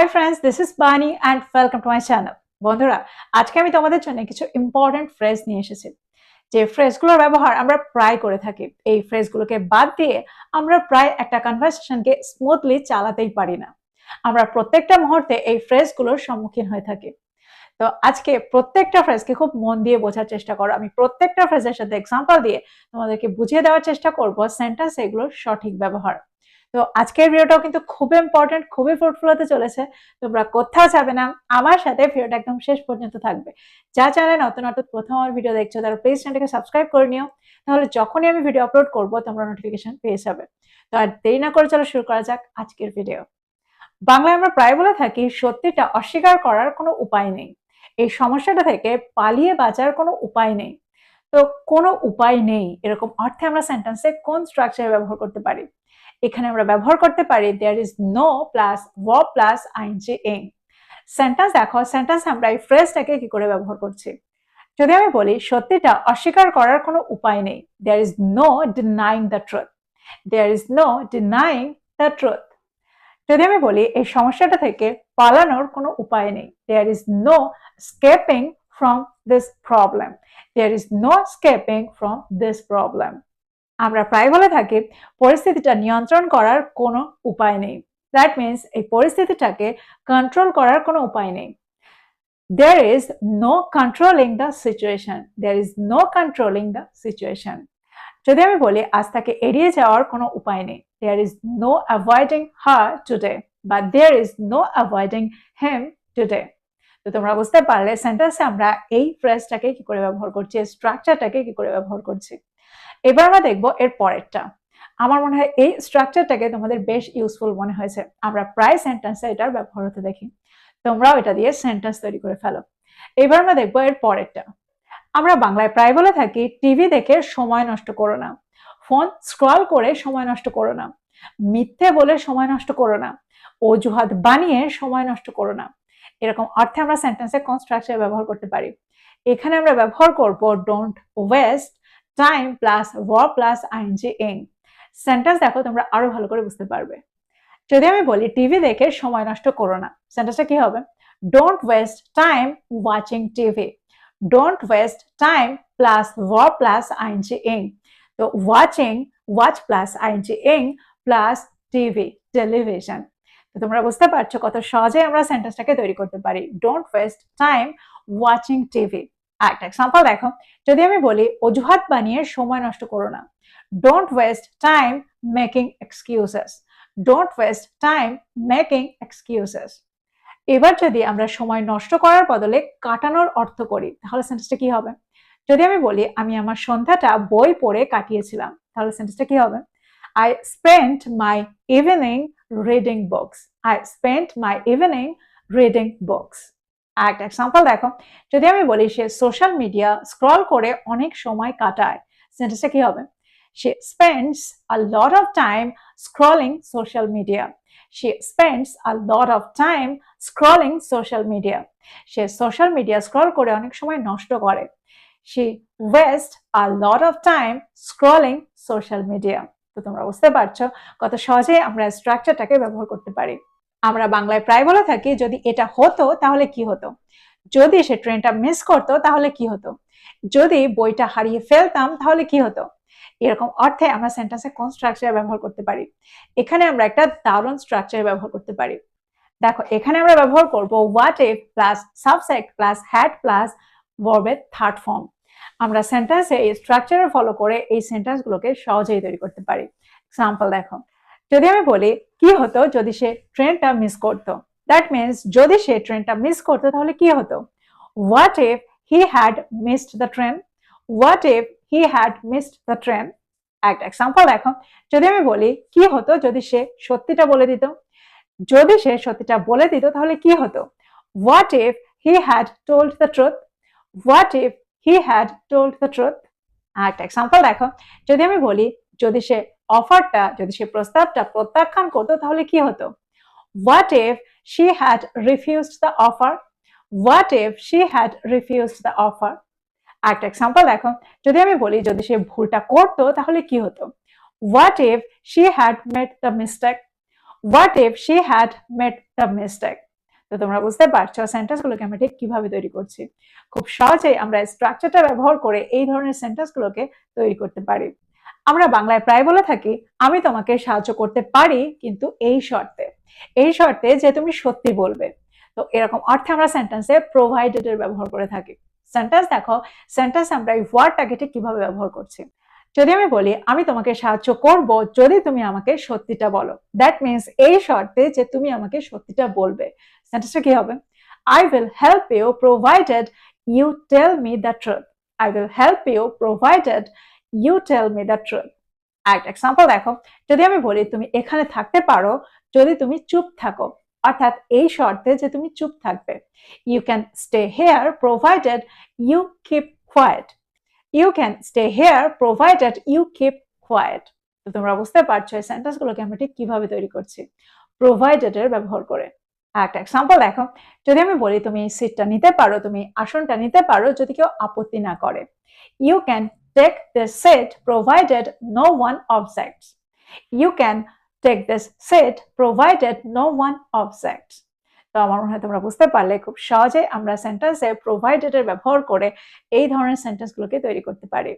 Hi friends, this is বানি and welcome to my channel. বন্ধুরা, আজকে আমি তোমাদের জন্য কিছু ইম্পর্টেন্ট ফ্রেজ নিয়ে এসেছি, যে ফ্রেজগুলোর ব্যবহার আমরা প্রায় করে থাকি। এই ফ্রেজগুলোকে বাদ দিয়ে আমরা প্রায় একটা কনভারসেশনকে স্মুথলি চালাতেই পারি না। আমরা প্রত্যেকটা মুহূর্তে এই ফ্রেজগুলোর সম্মুখীন হয়ে থাকি। তো আজকে প্রত্যেকটা ফ্রেজকে খুব মন দিয়ে বোঝার চেষ্টা করো। আমি প্রত্যেকটা ফ্রেজের সাথে এক্সাম্পল দিয়ে তোমাদেরকে বুঝিয়ে দেওয়ার চেষ্টা করব সেন্টেন্স এগুলোর সঠিক ব্যবহার। তো আজকের ভিডিওটাও কিন্তু খুব ইম্পর্টেন্ট, খুবই ফ্রুটফুল হতে চলেছে। তোমরা কোথাও যাবে না, আমার সাথে ভিডিওটা একদম শেষ পর্যন্ত থাকবে। যা চ্যানেলে নতুন প্রথম আমার ভিডিও দেখছো তারা প্লিজ চ্যানেলটাকে সাবস্ক্রাইব করে নিও, তাহলে যখনই আমি ভিডিও আপলোড করবো তোমরা নোটিফিকেশন পেয়ে যাবে। তো আর দেরি না করে চলো শুরু করা যাক আজকের ভিডিও। বাংলায় আমরা প্রায় বলে থাকি সত্যিটা অস্বীকার করার কোনো উপায় নেই। এই সমস্যাটা থেকে পালিয়ে বাঁচার কোনো উপায় নেই। তো কোনো উপায় নেই এরকম অর্থে আমরা সেন্টেন্সে কোন স্ট্রাকচার ব্যবহার করতে পারি? এখানে আমরা ব্যবহার করতে পারি there is no plus verb plus ING ing. Sentence দেখো, সেন্টেন্স আমরা এই ফ্রেজটাকে কি করে ব্যবহার করছি। যদি আমি বলি সত্যিটা অস্বীকার করার কোনো উপায় নেই, there is no denying the truth. There is no denying the truth. যদি আমি বলি এই সমস্যাটা থেকে পালানোর কোনো উপায় নেই, there is no escaping from this problem. There is no escaping from this problem. আমরা প্রায় বলে থাকি পরিস্থিতিটা নিয়ন্ত্রণ করার কোনো উপায় নেই। দ্যাট মিনস এই পরিস্থিতিটাকে কন্ট্রোল করার কোনো উপায় নেই। There is no controlling the situation. There is no controlling the situation. যদি আমি বলি আজ তাকে এড়িয়ে যাওয়ার কোনো উপায় নেই, there is no avoiding her today, বা there is no avoiding him today. তো তোমরা বুঝতে পারলে সেন্টেন্সে আমরা এই ফ্রেজটাকে কি করে ব্যবহার করছি, স্ট্রাকচারটাকে কি করে ব্যবহার করছি। এবার আমরা দেখবো এর পরেরটা। আমার মনে হয় এই স্ট্রাকচারটাকে তোমাদের বেশ ইউজফুল মনে হয়েছে। আমরা প্রায় সেন্টেন্সে এটার ব্যবহার হতে দেখি, তোমরাও এটা দিয়ে সেন্টেন্স তৈরি করে ফেলো। এবার আমরা দেখবো এর পরেরটা। আমরা বাংলায় প্রায় বলে থাকি টিভি দেখে সময় নষ্ট করো না, ফোন স্ক্রল করে সময় নষ্ট করো না, মিথ্যে বলে সময় নষ্ট করো না, অজুহাত বানিয়ে সময় নষ্ট করো না। এরকম অর্থে আমরা সেন্টেন্সে কোন স্ট্রাকচার ব্যবহার করতে পারি? এখানে আমরা ব্যবহার করব don't waste time plus verb plus ING ing. Sentence দেখো তোমরা আরো ভালো করে বুঝতে পারবে। যদি আমি বলি টিভি দেখে সময় নষ্ট করো না, সেন্টেন্সটা কি হবে? Don't waste time watching TV. Don't waste time plus verb plus ING ing. তো watching, watch plus ING ing plus TV, television. তো তোমরা বুঝতে পারছো কত সহজে আমরা সেন্টেন্সটাকে তৈরি করতে পারি। Don't waste time watching TV. একটা এক্সাম্পল দেখো, যদি আমি বলি অজুহাত বানিয়ে সময় নষ্ট করো না, don't waste time making excuses. Don't waste time making excuses. এবার যদি আমরা সময় নষ্ট করার বদলে কাটানোর অর্থ করি, তাহলে সেন্টেন্সটা কি হবে? যদি আমি বলি আমি আমার সন্ধ্যাটা বই পড়ে কাটিয়েছিলাম, তাহলে সেন্টেন্সটা কি হবে? I spent my evening reading books. I spent my evening reading books. একটা এক্সাম্পল দেখো, যদি আমি বলি সে সোশ্যাল মিডিয়া স্ক্রল করে অনেক সময় কাটায়, সেন্টেন্সটা কি হবে? She spends a lot of time scrolling social media. She spends a lot of time scrolling social media. Say social media scroll করে অনেক সময় নষ্ট করে। She wastes a lot of time scrolling social media. তো তোমরা বুঝতে পারছো কত সহজে আমরা স্ট্রাকচারটাকে ব্যবহার করতে পারি। আমরা বাংলায় প্রায় বলে থাকি যদি এটা হতো তাহলে কি হতো, যদি সে ট্রেনটা মিস করতো তাহলে কি হতো, যদি বইটা হারিয়ে ফেলতাম তাহলে কি হতো। এরকম অর্থে আমরা সেন্টেন্সে কোন স্ট্রাকচার ব্যবহার করতে পারি? এখানে আমরা একটা দারুণ স্ট্রাকচার ব্যবহার করতে পারি। দেখো এখানে আমরা ব্যবহার করব what if plus subject plus had plus ভার্বের থার্ড ফর্ম। আমরা সেন্টেন্সে এই স্ট্রাকচার ফলো করে এই সেন্টেন্সগুলোকে সহজেই তৈরি করতে পারি। এক্সাম্পল দেখো, যদি আমি বলি কি হতো যদি সে ট্রেনটা মিস করতো, দ্যাট মিনস যদি সে ট্রেনটা মিস করতো তাহলে কি হতো? What if he had missed the train. What if he had missed the train. একটা এক্সাম্পল দেখো, যদি আমি বলি কি হতো যদি সে সত্যিটা বলে দিত, যদি সে সত্যিটা বলে দিত তাহলে কি হতো? What if he had told the truth. What if he had told the truth. একটা এক্সাম্পল দেখো, যদি আমি বলি যদি সে অফারটা, যদি সে প্রস্তাবটা প্রত্যাখ্যান করতো তাহলে কি হতো? What if she had refused the offer. What if she had refused the offer. একটা এক্সাম্পল দেখো, যদি আমি বলি যদি সে ভুলটা করতো তাহলে কি হতো? What if she had made the mistake. What if she had made the mistake? তো তোমরা বুঝতে পারছো সেন্টেন্সগুলোকে আমরা ঠিক কিভাবে তৈরি করছি। খুব সহজেই আমরা স্ট্রাকচারটা ব্যবহার করে এই ধরনের সেন্টেন্সগুলোকে তৈরি করতে পারি। আমরা বাংলায় প্রায় বলে থাকি আমি তোমাকে সাহায্য করতে পারি, কিন্তু এই শর্তে যে তুমি সত্যি বলবে। তো এরকম অর্থে আমরা সেন্টেন্সে প্রোভাইডেড এর ব্যবহার করে থাকি। সেন্টেন্স দেখো, সেন্টেন্স আমরা এই ওয়ার্ডটাকে ঠিক কিভাবে ব্যবহার করছি। যদি আমি বলি আমি তোমাকে সাহায্য করব যদি তুমি আমাকে সত্যিটা বলো, দ্যাট মিনস এই শর্তে যে তুমি আমাকে সত্যিটা বলবে। সেন্টেন্সটা কি হবে? I will help you provided you tell me the truth. I will help you provided you tell me the truth. একটা এক্সাম্পল দেখো, যদি আমি বলি তুমি এখানে থাকতে পারো যদি তুমি চুপ থাকো, অর্থাৎ এই শর্তে যে তুমি চুপ থাকবে। You can stay here provided you keep quiet. You can stay here provided you keep quiet. তো তোমরা বুঝতে পারছো এই সেন্টেন্সগুলোকে আমরা ঠিক কিভাবে তৈরি করছি, প্রোভাইডেড এর ব্যবহার করে। একটা এক্সাম্পল দেখো, যদি আমি বলি তুমি এই সিটটা নিতে পারো, তুমি আসনটা নিতে পারো যদি কেউ আপত্তি না করে। You can take this seat provided no one objects. You can take this seat provided no one objects. তো আমার মনে হয় তোমরা বুঝতে পারলে খুব সহজে আমরা সেন্টেন্সে প্রোভাইডেড এর ব্যবহার করে এই ধরনের সেন্টেন্সগুলোকে তৈরি করতে পারি।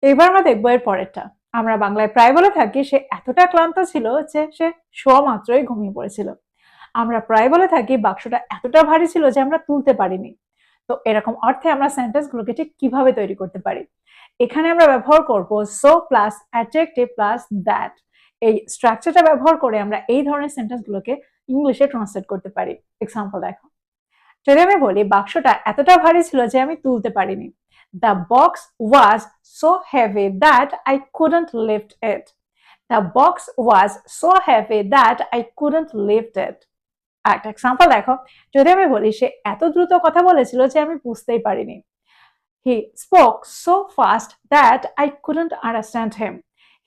এবার আমরা দেখবো এর পরেরটা। আমরা বাংলায় প্রায় বলে থাকি সে এতটা ক্লান্ত ছিল যে সে শোয়া মাত্রই ঘুমিয়ে পড়েছিল। আমরা প্রায় বলে থাকি বাক্সটা এতটা ভারী ছিল যে আমরা তুলতে পারিনি। তো এরকম অর্থে আমরা সেন্টেন্সগুলোকে ঠিক কিভাবে তৈরি করতে পারি। এখানে আমরা ব্যবহার করব so plus adjective plus that. এই স্ট্রাকচারটা ব্যবহার করে আমরা এই ধরনের সেন্টেন্সগুলোকে ইংলিশে ট্রান্সলেট করতে পারি। এক্সাম্পল দেখো, যদি আমি বলি বাক্সটা এতটা ভারী ছিল যে আমি তুলতে পারিনি। The box was so heavy that I couldn't lift it. The box was so heavy that I couldn't lift it. একটা এক্সাম্পল দেখো, যদি আমি বলি সে এত দ্রুত কথা বলেছিল যে আমি বুঝতেই পারিনি। He spoke so fast that I couldn't understand him.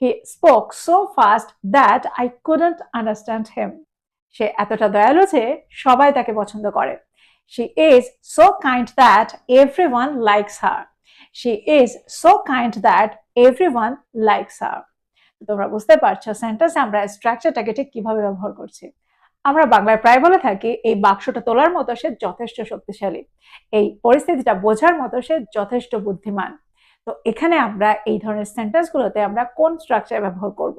He spoke so fast that I couldn't understand him. সে এতটা দয়ালু যে সবাই তাকে পছন্দ করে। She is so kind that everyone likes her. She is so kind that everyone likes her. তোমরা বুঝতে পারছো সেন্টেন্সে আমরা স্ট্রাকচারটাকে ঠিক কিভাবে ব্যবহার করছি। আমরা বাংলায় প্রায় বলে থাকি এই বাক্সটা তোলার মতো সে যথেষ্ট শক্তিশালী, এই পরিস্থিতিটা বোঝার মতো সে যথেষ্ট বুদ্ধিমান। তো এখানে আমরা এই ধরনের সেন্টেন্সগুলোতে আমরা কোন স্ট্রাকচার ব্যবহার করব?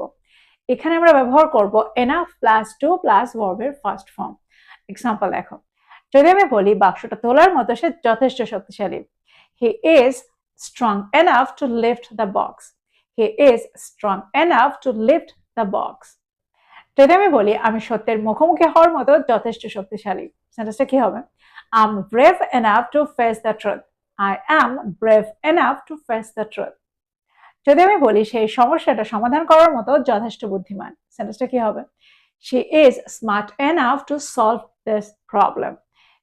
এখানে আমরা ব্যবহার করব এনাফ প্লাস টু প্লাস ভার্বের ফার্স্ট ফর্ম। এক্সাম্পল দেখো, যদি আমি বলি বাক্সটা তোলার মতো সে যথেষ্ট শক্তিশালী। He is strong enough to lift the box. He is strong enough to lift the box. যদি আমি বলি আমি সত্যের মুখোমুখি হওয়ার মতো যথেষ্ট শক্তিশালী, সেন্টেন্সটা কি হবে? I'm brave enough to face the truth. I am brave enough to face the truth. যদি আমি বলি সেই সমস্যাটা সমাধান করার মতো যথেষ্ট বুদ্ধিমান, সেন্টেন্সটা কি হবে? She is smart enough to solve this problem.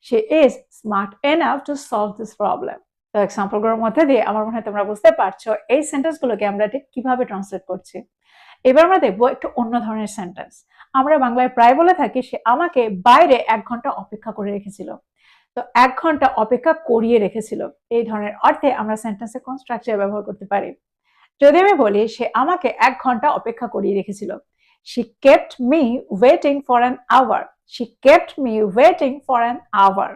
She is smart enough to solve this problem. তো এক্সাম্পলগুলোর মধ্যে দিয়ে আমার মনে হয় তোমরা বুঝতে পারছো এই সেন্টেন্সগুলোকে আমরা ঠিক কিভাবে ট্রান্সলেট করছি। এবার আমরা দেখবো একটু অন্য ধরনের সেন্টেন্স। আমরা বাংলায় প্রায় বলে থাকি সে আমাকে বাইরে 1 ঘন্টা অপেক্ষা করে রেখেছিল। তো 1 ঘন্টা অপেক্ষা করিয়ে রেখেছিল, এই ধরনের অর্থে আমরা সেন্টেন্সে কোন স্ট্রাকচার ব্যবহার করতে পারি? যদি আমি বলি সে আমাকে 1 ঘন্টা অপেক্ষা করিয়ে রেখেছিল। She kept me waiting for an hour. She kept me waiting for an hour.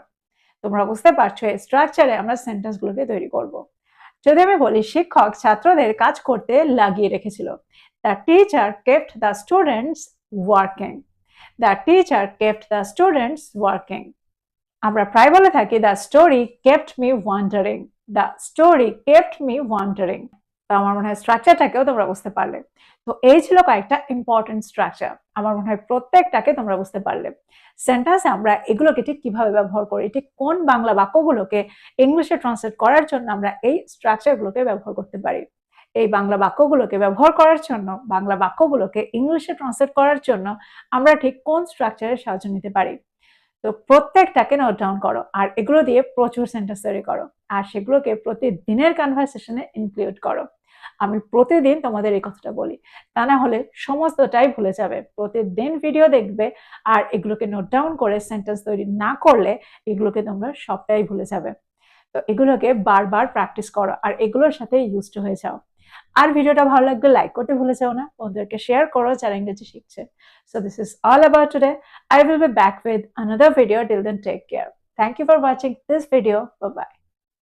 তোমরা বুঝতে পারছো এই স্ট্রাকচারে আমরা সেন্টেন্সগুলোকে তৈরি করব। যদি আমি বলি শিক্ষক ছাত্রদের কাজ করতে লাগিয়ে রেখেছিল। The teacher kept the students working. The teacher kept the students working. আমরা প্রায় বলে থাকি the story kept me wondering. The story kept me wondering. তো আমার মনে হয় স্ট্রাকচারটাকেও তোমরা বুঝতে পারলে। তো এই ছিল কয়েকটা ইম্পর্টেন্ট স্ট্রাকচার। আমার মনে হয় প্রত্যেকটাকে তোমরা বুঝতে পারলে। সেন্টেন্সে আমরা এগুলোকে ঠিক কিভাবে ব্যবহার করি, ঠিক কোন বাংলা বাক্যগুলোকে ইংলিশে ট্রান্সলেট করার জন্য আমরা এই স্ট্রাকচারগুলোকে ব্যবহার করতে পারি। এই বাংলা বাক্যগুলোকে ব্যবহার করার জন্য, বাংলা বাক্যগুলোকে ইংলিশে ট্রান্সলেট করার জন্য আমরা ঠিক কোন স্ট্রাকচারের সাহায্য নিতে পারি। তো প্রত্যেকটাকে নোট ডাউন করো আর এগুলো দিয়ে প্রচুর সেন্টেন্স তৈরি করো আর সেগুলোকে প্রতিদিনের কনভারসেশনে ইনক্লুড করো। আমি প্রতিদিন তোমাদের এই কথাটা বলি, তা না হলে সমস্তটাই ভুলে যাবে। প্রতিদিন ভিডিও দেখবে আর এগুলোকে নোট ডাউন করে সেন্টেন্স তৈরি না করলে এগুলোকে তোমরা সবটাই ভুলে যাবে। তো তো এগুলোকে বারবার প্র্যাকটিস করো আর এগুলোর সাথে ইউজড হয়ে যাও। আর ভিডিওটা ভালো লাগলে লাইক করতে ভুলে যাও না, বন্ধুদেরকে শেয়ার করো যারা ইংরেজি শিখছে। So this is all about today. I will be back with another video. Till then, take care. Thank you for watching this video. Bye bye.